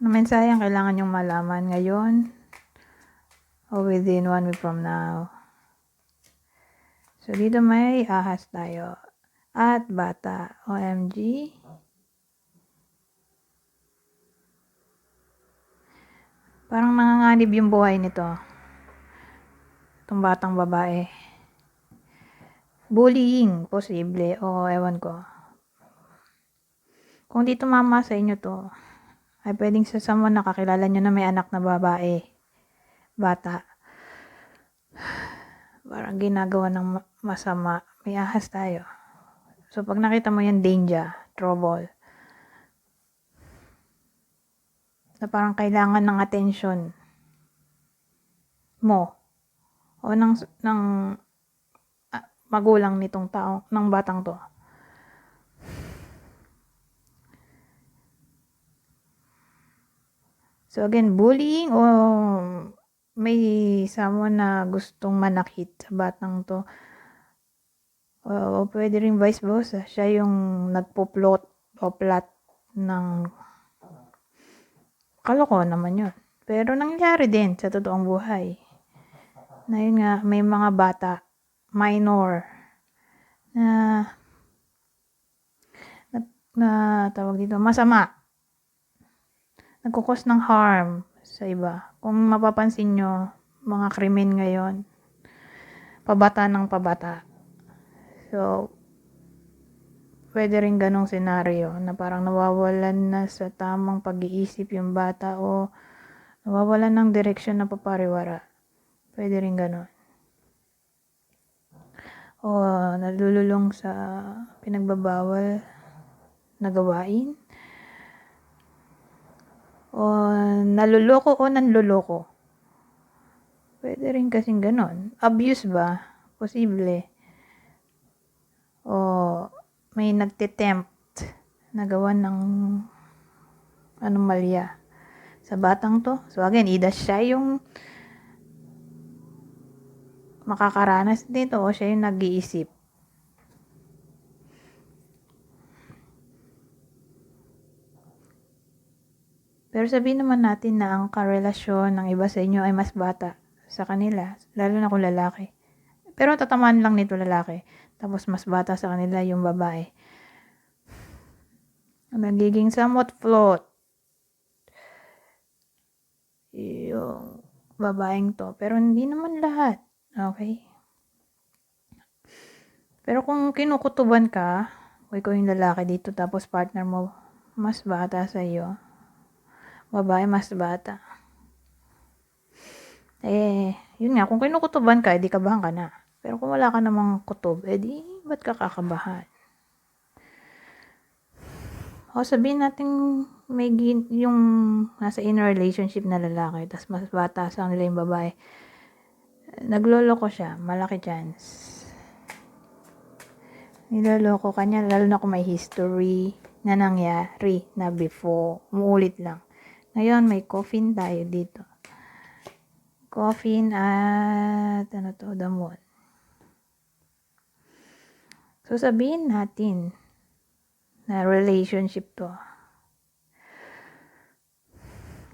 na mensahe ang kailangan nyong malaman ngayon o within 1 week from now. So, dito may ahas tayo. At bata. OMG. Parang nanganganib yung buhay nito. Itong batang babae. Bullying. Posible. O, ewan ko. Kung di tumama sa inyo to, ay pwedeng sa someone nakakilala nyo na may anak na babae. Bata. Parang ginagawa ng masama. May ahas tayo. So, pag nakita mo yan, danger. Trouble. Na parang kailangan ng atensyon mo o ng magulang nitong tao, ng batang to. So again, bullying o may someone na gustong manakit sa batang to. O pwede rin vice versa. Siya yung nagpo-plot o plot ng kalokohan naman yun. Pero nangyari din sa totoong buhay. Na yun nga, may mga bata, minor, na tawag dito, masama. Nagkukos ng harm sa iba. Kung mapapansin nyo, mga krimen ngayon, pabata ng pabata. So, pwede rin ganong senaryo na parang nawawalan na sa tamang pag-iisip yung bata o nawawalan ng direksyon na papariwara. Pwede rin ganon. O nalululong sa pinagbabawal na gawain. O naluloko o nanluloko. Pwede rin kasing ganon. Abuse ba? Posible. O may nagtitempt na gawa ng anomalya sa batang to. So again, either siya yung makakaranas dito o siya yung nag-iisip. Pero sabihin naman natin na ang karelasyon ng iba sa inyo ay mas bata sa kanila, lalo na kung lalaki. Pero tatamaan lang nito lalaki. Tapos mas bata sa kanila yung babae. Nagiging somewhat flawed yung babaeng to. Pero hindi naman lahat. Okay? Pero kung kinukutuban ka, o ikaw yung lalaki dito, tapos partner mo mas bata sa iyo, babae mas bata. Yun nga, kung kinukutuban ka, edi kabahan ka na. Pero kung wala ka namang kutob, edi ba't ka kakabahan? O sabihin natin may yung nasa inner relationship na lalaki, tas mas bata sa kanila yung babae. Nagloloko siya, malaki chance. Niloloko ka niya, lalo na kung may history na nangyari na before. Umuulit lang. Ngayon, may coffin tayo dito. Coffin at damon. So, sabihin natin na relationship to.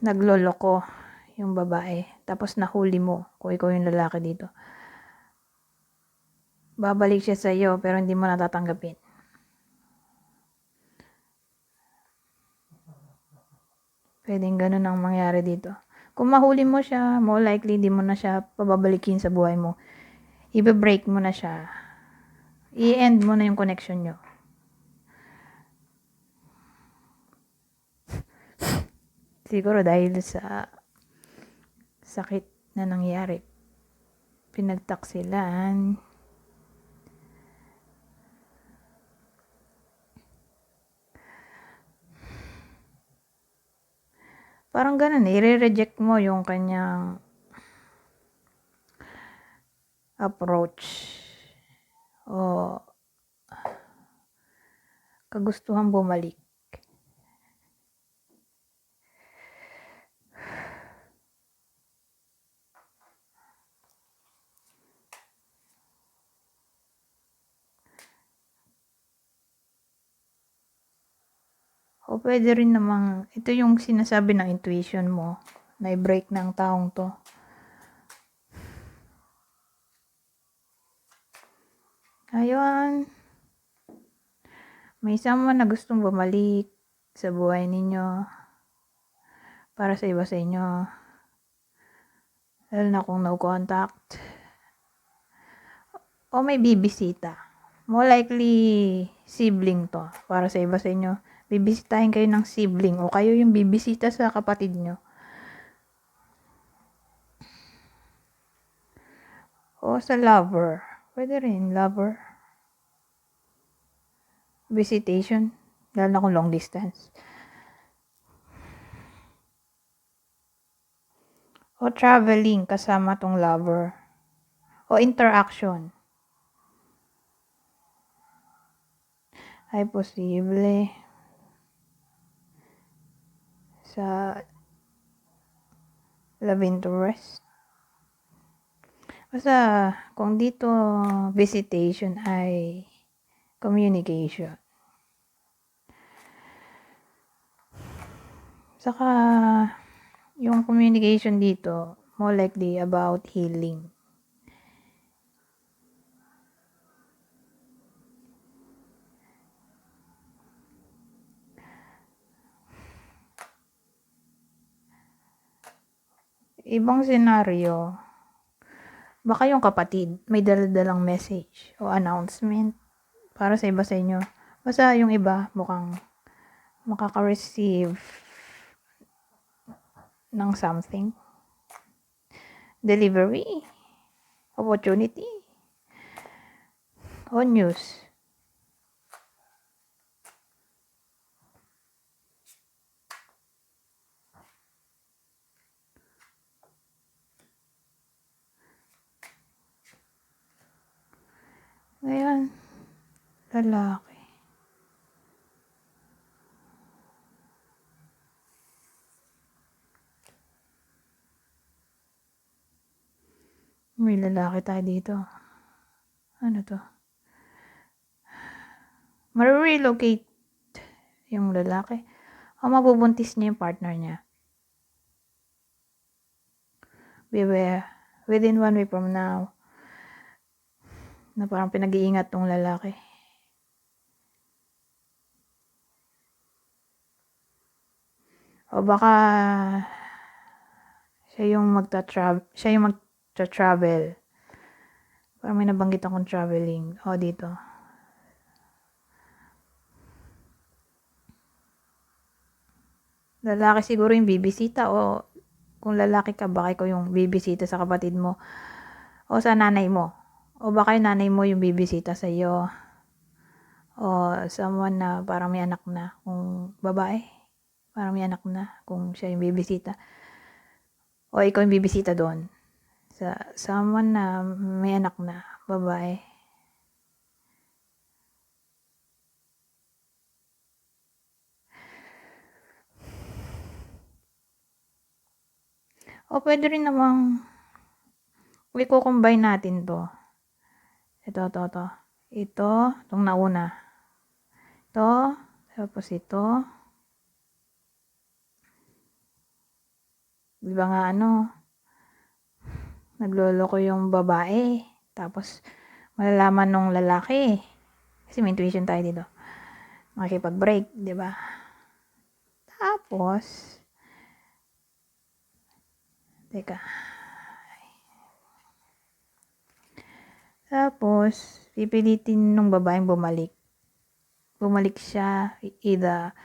Nagloloko yung babae. Tapos nahuli mo kung ikaw yung lalaki dito. Babalik siya sa iyo pero hindi mo natatanggapin. Pwedeng ganun ang mangyari dito. Kung mahuli mo siya, more likely hindi mo na siya pababalikin sa buhay mo. Ibe-break mo na siya. I-end mo na yung connection nyo. Siguro dahil sa sakit na nangyari. Pinagtaksilan. Parang ganun, i-reject mo yung kanyang approach o kagustuhan bumalik. O pwede rin namang, ito yung sinasabi ng intuition mo, na i-break ng taong to. Ayun, may someone na gustong bumalik sa buhay ninyo para sa iba sa inyo. Lalo na kung no contact. O may bibisita. More likely, sibling to. Para sa iba sa inyo. Bibisitahin kayo ng sibling o kayo yung bibisita sa kapatid nyo. O sa lover. Pwede rin, lover. Visitation. Lalo na kung long distance. O traveling kasama tong lover. O interaction. Ay posible sa love interest. Basta kung dito visitation ay communication. Saka yung communication dito more likely about healing. Ibang senaryo, baka yung kapatid may daladalang message o announcement para sa iba sa inyo. Basta yung iba mukhang makaka-receive ng something. Delivery, opportunity, o news. Ngayon, lalaki. May lalaki tayo dito. Ano to? Marirelocate yung lalaki. O mabubuntis niya yung partner niya. Beware. Within 1 week from now. Na parang pinag-iingat tong lalaki. O baka siya yung magta-travel. Parang may nabanggit akong traveling. O dito. Lalaki siguro yung bibisita o kung lalaki ka, baka ikaw yung bibisita sa kapatid mo o sa nanay mo. O baka yung nanay mo yung bibisita sa iyo. O someone na parang may anak na. Kung babae, parang may anak na. Kung siya yung bibisita. O ikaw yung bibisita doon. Sa someone na may anak na, babae. O pwede rin namang i-combine natin to. Ito. Ito, itong nauna. Ito, tapos ito. Diba nga nagloloko yung babae. Tapos, malalaman nung lalaki. Kasi may intuition tayo dito. Makikipag-break, diba? Tapos, teka. Tapos, pipilitin nung babaeng bumalik. Bumalik siya, either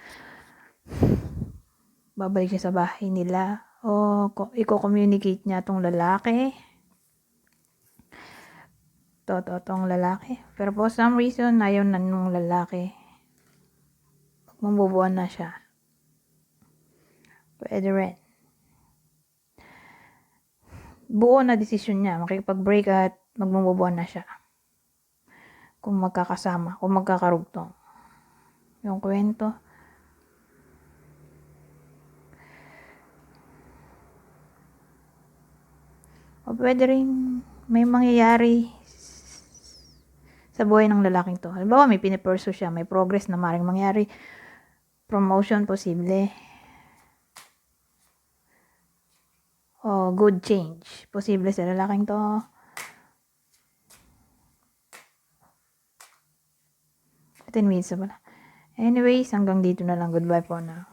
babalik siya sa bahay nila o i-communicate niya tong lalaki. Tong lalaki. Pero for some reason, ayaw na nung lalaki. Magbubuan na siya. Pwede rin. Buo na desisyon niya. Makikipag-break at magbubuan na siya. Kung magkakasama, kung magkakarugtong. Yung kwento. O pwede rin may mangyayari sa buhay ng lalaking to. Halimbawa, may pinipursue siya, may progress na maring mangyari. promotion posible. O good change. Posible sa lalaking to. Minutes na pala. Anyways, hanggang dito na lang. Goodbye po na.